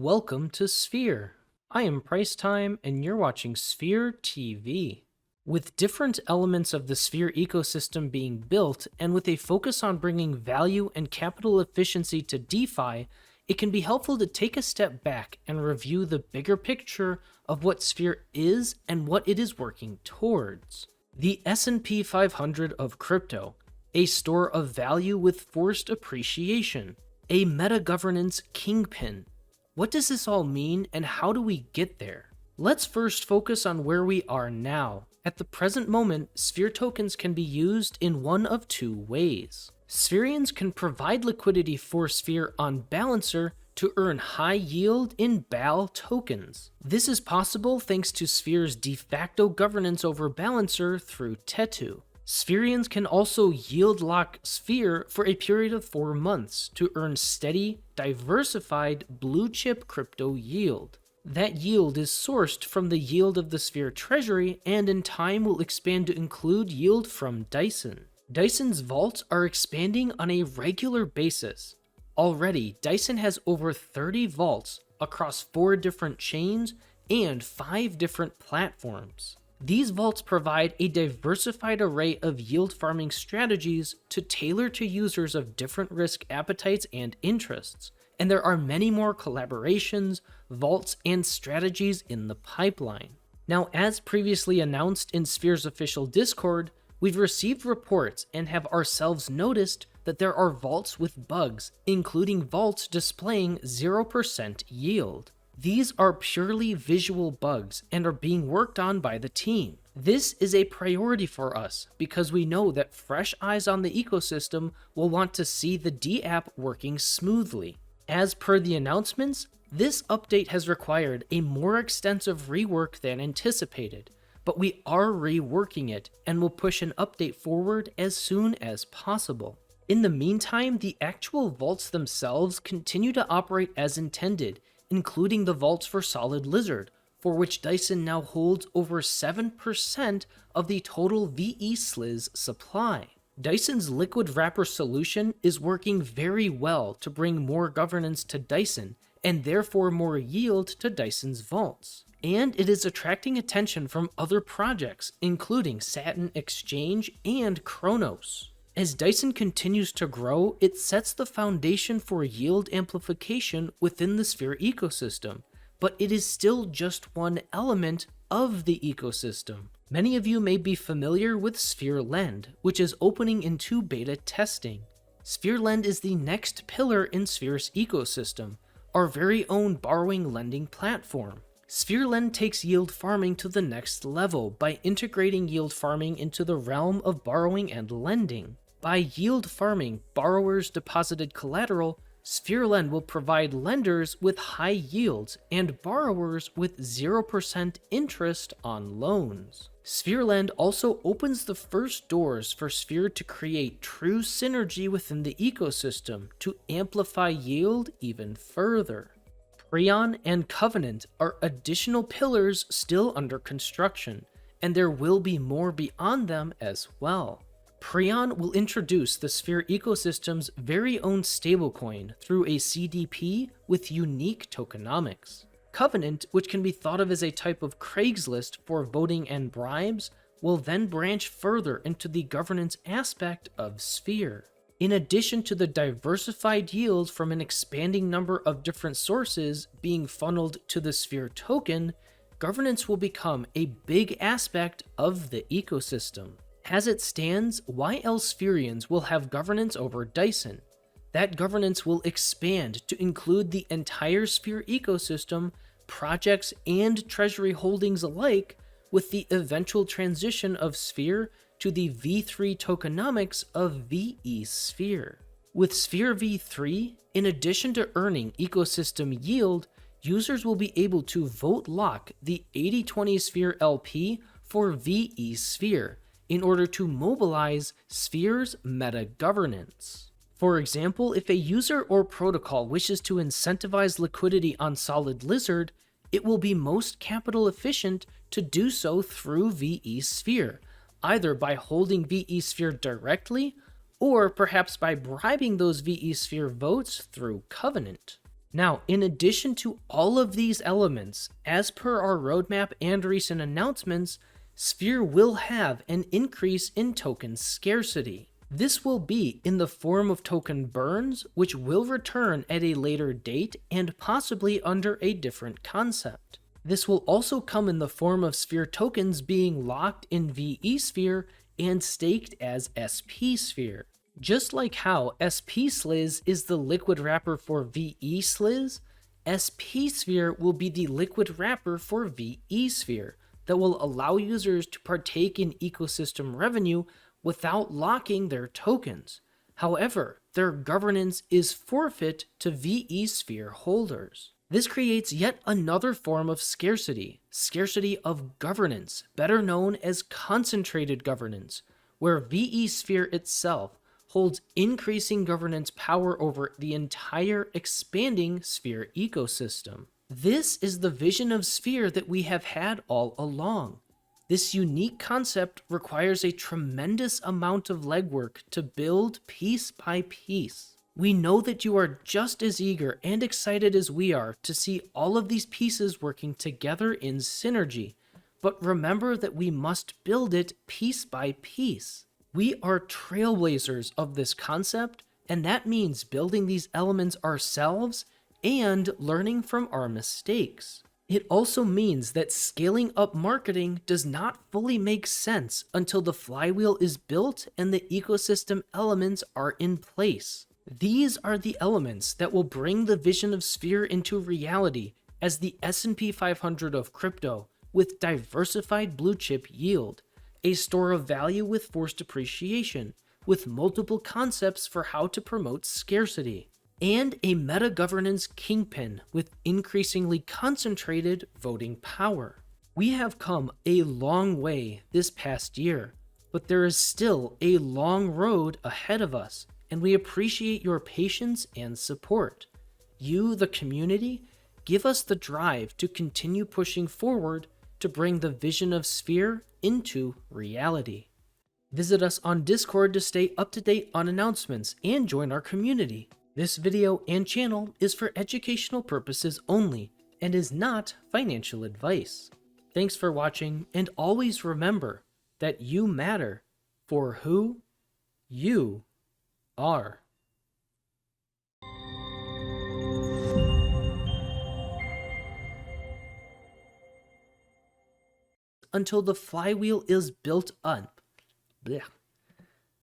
Welcome to Sphere. I am Price Time, and you're watching Sphere TV. With different elements of the Sphere ecosystem being built, and with a focus on bringing value and capital efficiency to DeFi, it can be helpful to take a step back and review the bigger picture of what Sphere is and what it is working towards. The S&P 500 of crypto, a store of value with forced appreciation, a metagovernance kingpin. What does this all mean, and how do we get there? Let's first focus on where we are now. At the present moment, Sphere tokens can be used in one of two ways. Spherians can provide liquidity for Sphere on Balancer to earn high yield in BAL tokens. This is possible thanks to Sphere's de facto governance over Balancer through Tetu. Spherians can also yield lock Sphere for a period of 4 months to earn steady, diversified blue chip crypto yield. That yield is sourced from the yield of the Sphere treasury and in time will expand to include yield from Dyson. Dyson's vaults are expanding on a regular basis. Already, Dyson has over 30 vaults across 4 different chains and 5 different platforms. These vaults provide a diversified array of yield farming strategies to tailor to users of different risk appetites and interests, and there are many more collaborations, vaults, and strategies in the pipeline. Now, as previously announced in Sphere's official Discord, we've received reports and have ourselves noticed that there are vaults with bugs, including vaults displaying 0% yield. These are purely visual bugs and are being worked on by the team. This is a priority for us because we know that fresh eyes on the ecosystem will want to see the D-app working smoothly. As per the announcements, this update has required a more extensive rework than anticipated, but we are reworking it and will push an update forward as soon as possible. In the meantime, the actual vaults themselves continue to operate as intended, including the vaults for Solid Lizard, for which Dyson now holds over 7% of the total VE supply. Dyson's liquid wrapper solution is working very well to bring more governance to Dyson, and therefore more yield to Dyson's vaults. And it is attracting attention from other projects, including Satin Exchange and Kronos. As Dyson continues to grow, it sets the foundation for yield amplification within the Sphere ecosystem, but it is still just one element of the ecosystem. Many of you may be familiar with Sphere Lend, which is opening into beta testing. Sphere Lend is the next pillar in Sphere's ecosystem, our very own borrowing lending platform. Sphere Lend takes yield farming to the next level by integrating yield farming into the realm of borrowing and lending. By yield farming borrowers' deposited collateral, Sphere Lend will provide lenders with high yields and borrowers with 0% interest on loans. Sphere Lend also opens the first doors for Sphere to create true synergy within the ecosystem to amplify yield even further. Preon and Covenant are additional pillars still under construction, and there will be more beyond them as well. Preon will introduce the Sphere ecosystem's very own stablecoin through a CDP with unique tokenomics. Covenant, which can be thought of as a type of Craigslist for voting and bribes, will then branch further into the governance aspect of Sphere. In addition to the diversified yield from an expanding number of different sources being funneled to the Sphere token, governance will become a big aspect of the ecosystem. As it stands, YL Spherians will have governance over Dyson. That governance will expand to include the entire Sphere ecosystem, projects and treasury holdings alike, with the eventual transition of Sphere to the V3 tokenomics of VE Sphere. With Sphere V3, in addition to earning ecosystem yield, users will be able to vote lock the 80/20 Sphere LP for VE Sphere, in order to mobilize Sphere's meta-governance. For example, if a user or protocol wishes to incentivize liquidity on Solid Lizard, it will be most capital efficient to do so through VE Sphere, either by holding VE Sphere directly, or perhaps by bribing those VE Sphere votes through Covenant. Now, in addition to all of these elements, as per our roadmap and recent announcements, Sphere will have an increase in token scarcity. This will be in the form of token burns, which will return at a later date and possibly under a different concept. This will also come in the form of Sphere tokens being locked in VE Sphere and staked as SP Sphere. Just like how SP Sliz is the liquid wrapper for VE Sliz, SP Sphere will be the liquid wrapper for VE Sphere that will allow users to partake in ecosystem revenue without locking their tokens. However, their governance is forfeit to VE Sphere holders. This creates yet another form of scarcity of governance, better known as concentrated governance, where VE Sphere itself holds increasing governance power over the entire expanding Sphere ecosystem. This is the vision of Sphere that we have had all along. This unique concept requires a tremendous amount of legwork to build piece by piece. We know that you are just as eager and excited as we are to see all of these pieces working together in synergy, but remember that we must build it piece by piece. We are trailblazers of this concept, and that means building these elements ourselves and learning from our mistakes. It also means that scaling up marketing does not fully make sense until the flywheel is built and the ecosystem elements are in place. These are the elements that will bring the vision of Sphere into reality as the S&P 500 of crypto, with diversified blue chip yield, a store of value with forced appreciation, with multiple concepts for how to promote scarcity, and a meta-governance kingpin with increasingly concentrated voting power. We have come a long way this past year, but there is still a long road ahead of us, and we appreciate your patience and support. You, the community, give us the drive to continue pushing forward to bring the vision of Sphere into reality. Visit us on Discord to stay up to date on announcements and join our community. This video and channel is for educational purposes only and is not financial advice. Thanks for watching, and always remember that you matter for who you are. Until the flywheel is built up. Blech.